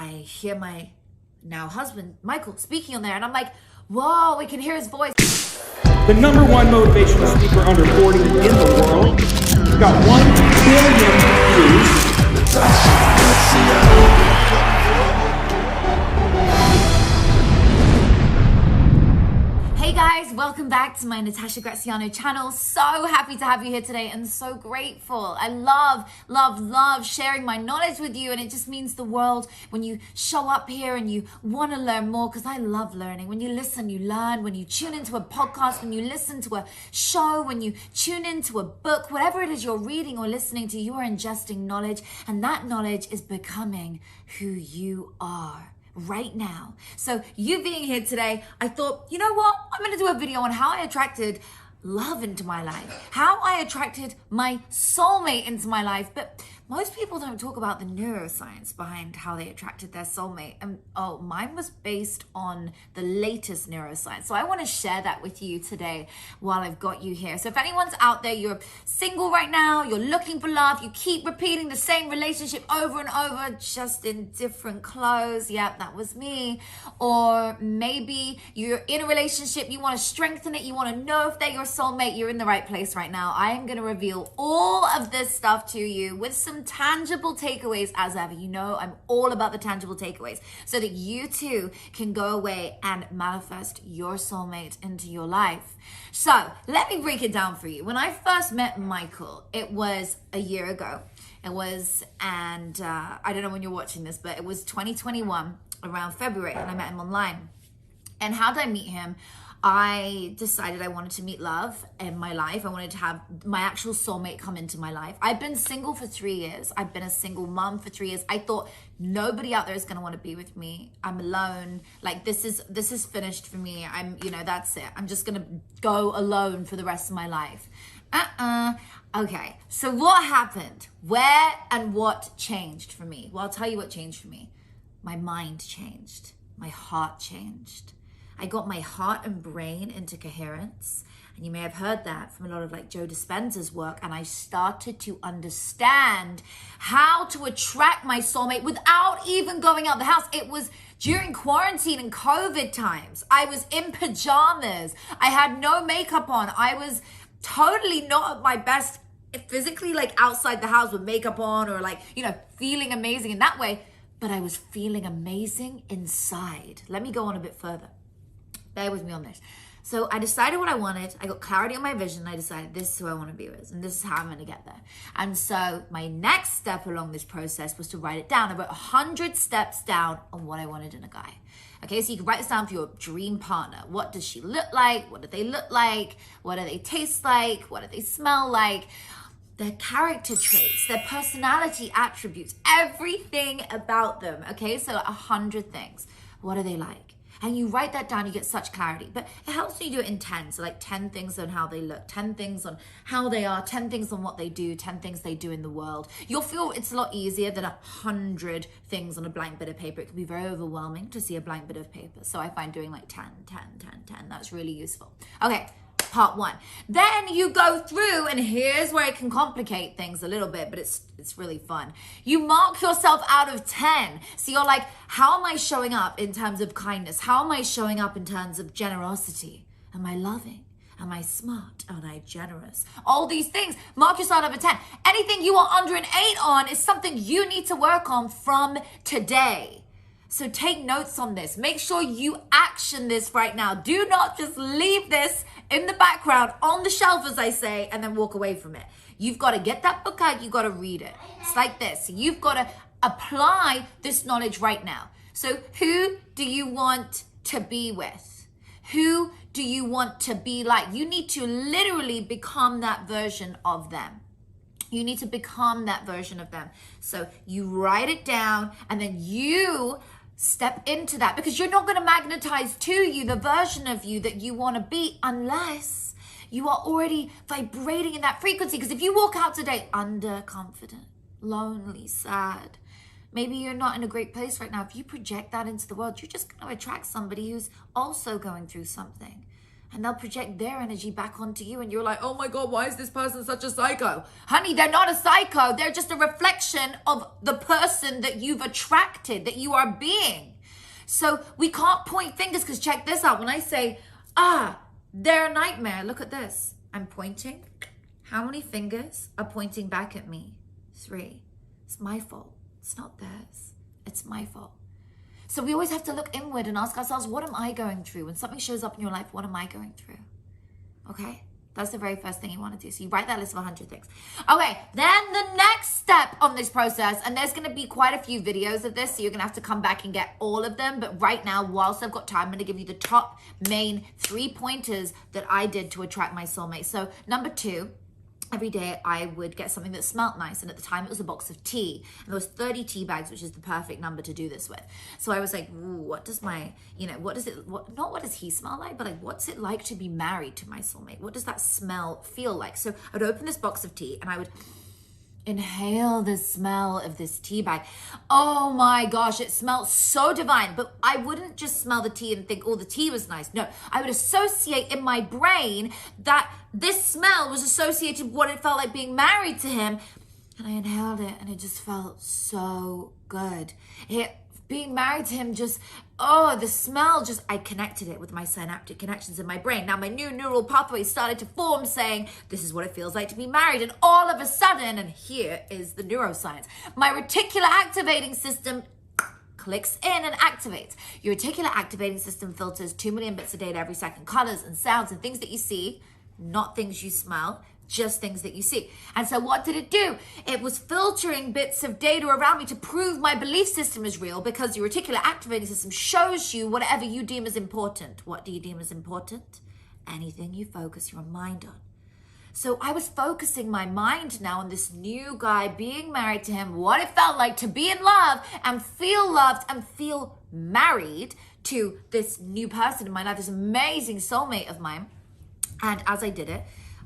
I hear my now husband, Michael, speaking on there, and I'm like, whoa, we can hear his voice. The number one motivational speaker under 40 in the world. Got 1 billion views. Hey guys, welcome back to my Natasha Graziano channel. So happy to have you here today and so grateful. I love sharing my knowledge with you, and it just means the world when you show up here and you want to learn more, because I love learning. When you listen, you learn. When you tune into a podcast, when you listen to a show, when you tune into a book, whatever it is you're reading or listening to, you are ingesting knowledge, and that knowledge is becoming who you are right now. So you being here today, I thought, you know what? I'm going to do a video on how I attracted love into my life, how I attracted my soulmate into my life. But most people don't talk about the neuroscience behind how they attracted their soulmate. And mine was based on the latest neuroscience. So I want to share that with you today while I've got you here. So if anyone's out there, you're single right now, you're looking for love, you keep repeating the same relationship over and over, just in different clothes. Yeah, that was me. Or maybe you're in a relationship, you want to strengthen it, you want to know if they're your soulmate, you're in the right place right now. I am going to reveal all of this stuff to you with some tangible takeaways as ever. You know, I'm all about the tangible takeaways so that you too can go away and manifest your soulmate into your life. So let me break it down for you. When I first met Michael, it was a year ago. It was, and I don't know when you're watching this, but it was 2021 around February, and I met him online. And how did I meet him? I decided I wanted to meet love in my life. I wanted to have my actual soulmate come into my life. I've been single for 3 years. I've been a single mom for 3 years. I thought nobody out there is going to want to be with me. I'm alone. Like this is finished for me. That's it. I'm just going to go alone for the rest of my life. Okay. So what happened? Where and what changed for me? Well, I'll tell you what changed for me. My mind changed. My heart changed. I got my heart and brain into coherence. And you may have heard that from a lot of like Joe Dispenza's work. And I started to understand how to attract my soulmate without even going out the house. It was during quarantine and COVID times. I was in pajamas. I had no makeup on. I was totally not at my best physically, like outside the house with makeup on or like, feeling amazing in that way. But I was feeling amazing inside. Let me go on a bit further. Bear with me on this. So I decided what I wanted. I got clarity on my vision. I decided this is who I want to be with, and this is how I'm going to get there. And so my next step along this process was to write it down. I wrote 100 steps down on what I wanted in a guy. Okay, so you can write this down for your dream partner. What does she look like? What do they look like? What do they taste like? What do they smell like? Their character traits, their personality attributes, everything about them. Okay, so 100 things. What are they like? And you write that down, you get such clarity. But it helps when you do it in 10. So like 10 things on how they look, 10 things on how they are, 10 things on what they do, 10 things they do in the world. You'll feel it's a lot easier than 100 things on a blank bit of paper. It can be very overwhelming to see a blank bit of paper. So I find doing like 10, 10, 10, 10, that's really useful. Okay. Part one. Then you go through, and here's where it can complicate things a little bit, but it's really fun. You mark yourself out of 10. So you're like, how am I showing up in terms of kindness? How am I showing up in terms of generosity? Am I loving? Am I smart? Am I generous? All these things. Mark yourself out of 10. Anything you are under an 8 on is something you need to work on from today. So take notes on this. Make sure you action this right now. Do not just leave this in the background on the shelf, as I say, and then walk away from it. You've got to get that book out. You've got to read it. It's like this. You've got to apply this knowledge right now. So who do you want to be with? Who do you want to be like? You need to literally become that version of them. You need to become that version of them. So you write it down, and then you step into that, because you're not going to magnetize to you the version of you that you want to be unless you are already vibrating in that frequency. Because if you walk out today underconfident, lonely, sad, maybe you're not in a great place right now. If you project that into the world, you're just going to attract somebody who's also going through something. and they'll project their energy back onto you, and you're like, oh my God, why is this person such a psycho? Honey, they're not a psycho. They're just a reflection of the person that you've attracted, that you are being. So we can't point fingers, because check this out. When I say, they're a nightmare, look at this. I'm pointing. How many fingers are pointing back at me? 3. It's my fault. It's not theirs. It's my fault. So we always have to look inward and ask ourselves, what am I going through? When something shows up in your life, what am I going through? Okay? That's the very first thing you want to do. So you write that list of 100 things. Okay, then the next step on this process, and there's going to be quite a few videos of this, so you're going to have to come back and get all of them. But right now, whilst I've got time, I'm going to give you the top main 3 pointers that I did to attract my soulmate. So number 2, every day I would get something that smelled nice. And at the time it was a box of tea. And there was 30 tea bags, which is the perfect number to do this with. So I was like, ooh, what does my, what does he smell like? But like, what's it like to be married to my soulmate? What does that smell feel like? So I'd open this box of tea and I would inhale the smell of this tea bag. Oh my gosh, it smelled so divine. But I wouldn't just smell the tea and think, oh, the tea was nice. No, I would associate in my brain that this smell was associated with what it felt like being married to him. And I inhaled it and it just felt so good. Being married to him just, the smell just, I connected it with my synaptic connections in my brain. Now my new neural pathways started to form saying, this is what it feels like to be married. And all of a sudden, and here is the neuroscience, my reticular activating system clicks in and activates. Your reticular activating system filters 2 million bits of data every second, colors and sounds and things that you see, not things you smell, just things that you see. And so what did it do? It was filtering bits of data around me to prove my belief system is real, because your reticular activating system shows you whatever you deem as important. What do you deem as important? Anything you focus your mind on. So I was focusing my mind now on this new guy, being married to him, what it felt like to be in love and feel loved and feel married to this new person in my life, this amazing soulmate of mine. And as I did it,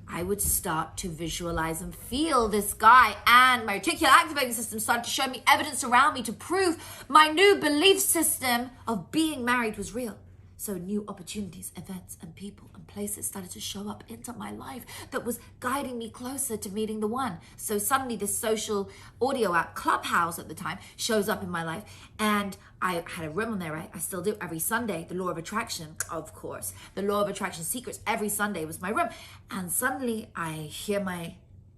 I would start to visualize and feel this guy, and my reticular activating system started to show me evidence around me to prove my new belief system of being married was real. So new opportunities, events, and people and places started to show up into my life that was guiding me closer to meeting the one. So suddenly this social audio app, Clubhouse at the time, shows up in my life. And I had a room on there, right? I still do every Sunday. The law of attraction, of course. The law of attraction secrets every Sunday was my room. And suddenly I hear my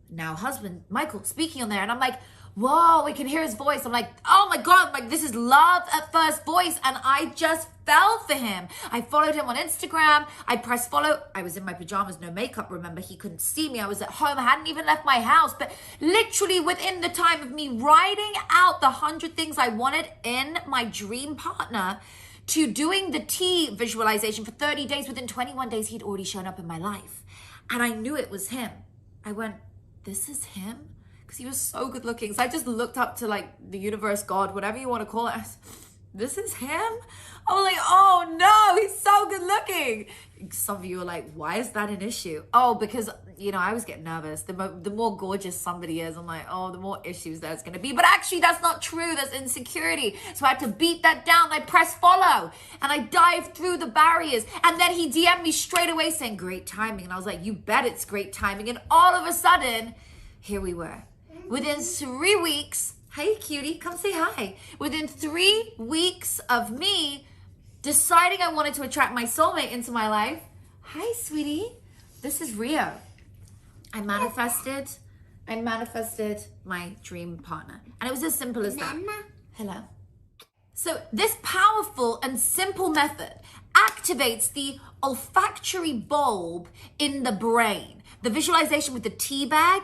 now husband, Michael, speaking on there. And I'm like, whoa, we can hear his voice. I'm like, oh my God, like this is love at first voice. And I just fell for him. I followed him on Instagram. I pressed follow. I was in my pajamas, no makeup. Remember, he couldn't see me. I was at home. I hadn't even left my house. But literally within the time of me writing out the 100 things I wanted in my dream partner to doing the tea visualization for 30 days, within 21 days, he'd already shown up in my life. And I knew it was him. I went, this is him? Because he was so good looking. So I just looked up to like the universe, God, whatever you want to call it. This is him? I was like, oh no, he's so good looking. Some of you are like, why is that an issue? Oh, because, I was getting nervous. The more gorgeous somebody is, I'm like, oh, the more issues there's going to be. But actually, that's not true. That's insecurity. So I had to beat that down. I pressed follow and I dived through the barriers. And then he DM'd me straight away saying, great timing. And I was like, you bet it's great timing. And all of a sudden, here we were. Within 3 weeks, hey cutie, come say hi. Within 3 weeks of me deciding I wanted to attract my soulmate into my life, hi sweetie, this is Rio. I manifested my dream partner. And it was as simple as that. Hello. So this powerful and simple method activates the olfactory bulb in the brain. The visualization with the tea bag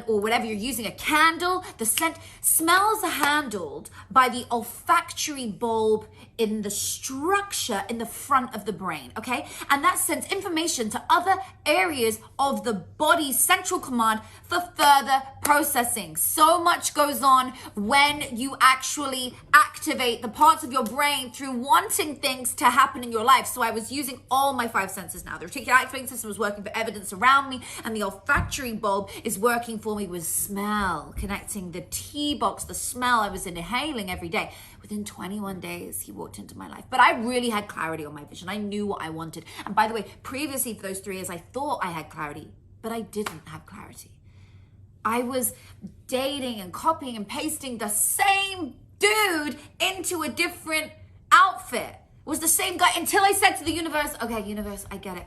or whatever you're using, a candle, the scent, smells are handled by the olfactory bulb in the structure in the front of the brain, okay? And that sends information to other areas of the body's central command for further processing. So much goes on when you actually activate the parts of your brain through wanting things to happen in your life. So I was using all my 5 senses now. The reticular activating system was working for evidence around me. and the olfactory bulb is working for me with smell, connecting the tea box, the smell I was inhaling every day. Within 21 days, he walked into my life. But I really had clarity on my vision. I knew what I wanted. And by the way, previously for those 3 years, I thought I had clarity, but I didn't have clarity. I was dating and copying and pasting the same dude into a different outfit. It was the same guy until I said to the universe, okay, universe, I get it.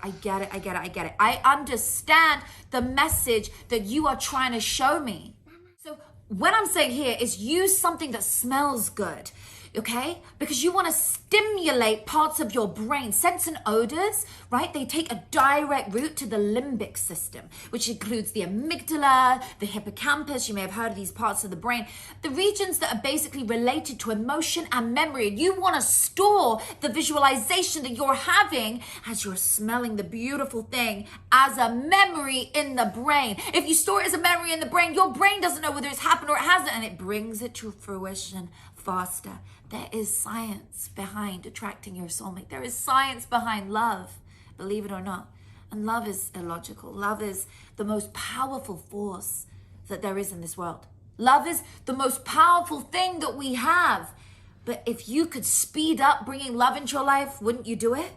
I understand the message that you are trying to show me. So what I'm saying here is use something that smells good, okay? Because you want to stimulate parts of your brain. Scents and odors, right? They take a direct route to the limbic system, which includes the amygdala, the hippocampus. You may have heard of these parts of the brain. The regions that are basically related to emotion and memory. And you want to store the visualization that you're having as you're smelling the beautiful thing as a memory in the brain. If you store it as a memory in the brain, your brain doesn't know whether it's happened or it hasn't, and it brings it to fruition faster. There is science behind attracting your soulmate. There is science behind love, believe it or not. And love is illogical. Love is the most powerful force that there is in this world. Love is the most powerful thing that we have. But if you could speed up bringing love into your life, wouldn't you do it?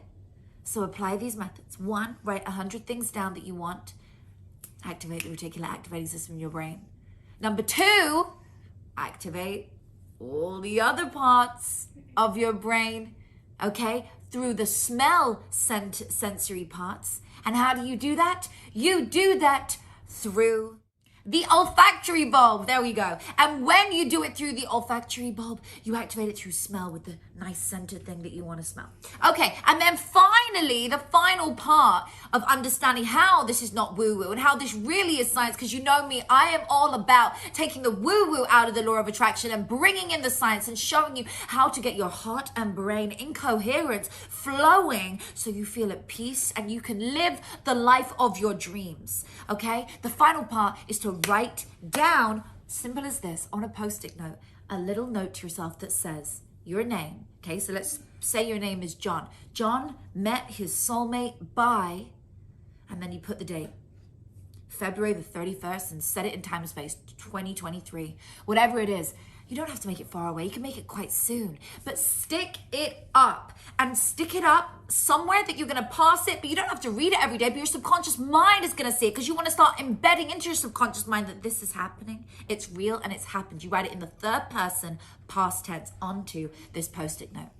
So apply these methods. 1, write 100 things down that you want. Activate the reticular activating system in your brain. Number 2, activate all the other parts of your brain, okay, through the smell sensory parts. And how do you do that? You do that through the olfactory bulb. There we go. And when you do it through the olfactory bulb, you activate it through smell with the nice scented thing that you want to smell. Okay, and then finally, the final part of understanding how this is not woo-woo and how this really is science, because you know me, I am all about taking the woo-woo out of the law of attraction and bringing in the science and showing you how to get your heart and brain in coherence, flowing, so you feel at peace and you can live the life of your dreams, okay? The final part is to write down, simple as this, on a post-it note, a little note to yourself that says your name. Okay, so let's say your name is John. John met his soulmate by, and then you put the date, February the 31st, and set it in time and space, 2023, whatever it is. You don't have to make it far away. You can make it quite soon, but stick it up, and stick it up somewhere that you're going to pass it, but you don't have to read it every day, but your subconscious mind is going to see it, because you want to start embedding into your subconscious mind that this is happening. It's real and it's happened. You write it in the third person, past tense, onto this post-it note.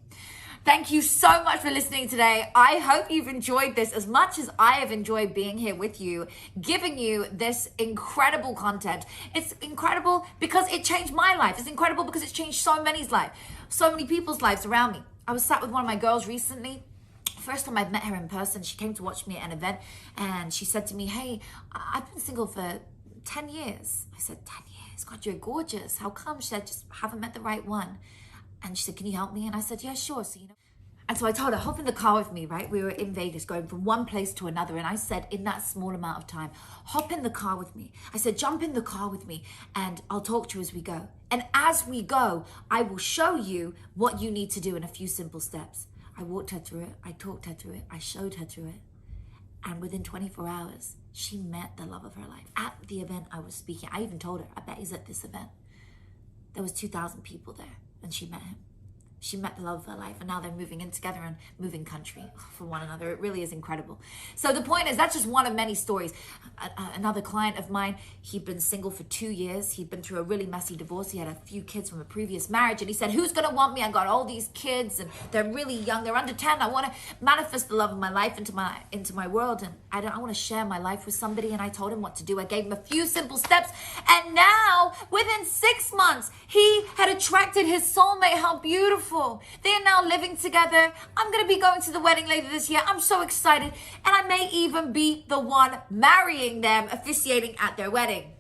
Thank you so much for listening today. I hope you've enjoyed this as much as I have enjoyed being here with you, giving you this incredible content. It's incredible because it changed my life. It's incredible because it's changed so many people's lives around me. I was sat with one of my girls recently. First time I've met her in person. She came to watch me at an event and she said to me, hey, I've been single for 10 years. I said, 10 years? God, you're gorgeous. How come? She said, just haven't met the right one. And she said, can you help me? And I said, yeah, sure. So, and so I told her, hop in the car with me, right? We were in Vegas going from one place to another. And I said, in that small amount of time, hop in the car with me. I said, jump in the car with me and I'll talk to you as we go. And as we go, I will show you what you need to do in a few simple steps. I walked her through it. I talked her through it. I showed her through it. And within 24 hours, she met the love of her life. At the event I was speaking, I even told her, I bet he's at this event. There was 2,000 people there. And she met him. She met the love of her life, and now they're moving in together and moving country for one another. It really is incredible. So the point is, that's just one of many stories. Another client of mine, he'd been single for 2 years. He'd been through a really messy divorce. He had a few kids from a previous marriage, and he said, who's going to want me? I got all these kids, and they're really young. They're under 10. I want to manifest the love of my life into my world, and I want to share my life with somebody. And I told him what to do. I gave him a few simple steps, and now, within 6 months, he had attracted his soulmate. How beautiful. They are now living together. I'm going to be going to the wedding later this year. I'm so excited. And I may even be the one marrying them, officiating at their wedding.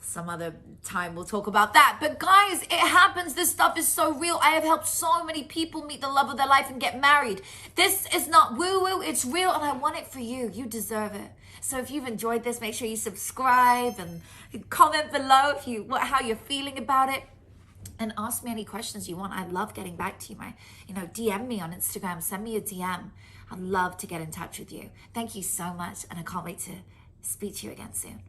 Some other time we'll talk about that. But guys, it happens. This stuff is so real. I have helped so many people meet the love of their life and get married. This is not woo-woo. It's real, and I want it for you. You deserve it. So if you've enjoyed this, make sure you subscribe and comment below how you're feeling about it. And ask me any questions you want. I love getting back to you. DM me on Instagram. Send me a DM. I'd love to get in touch with you. Thank you so much. And I can't wait to Speak to you again soon.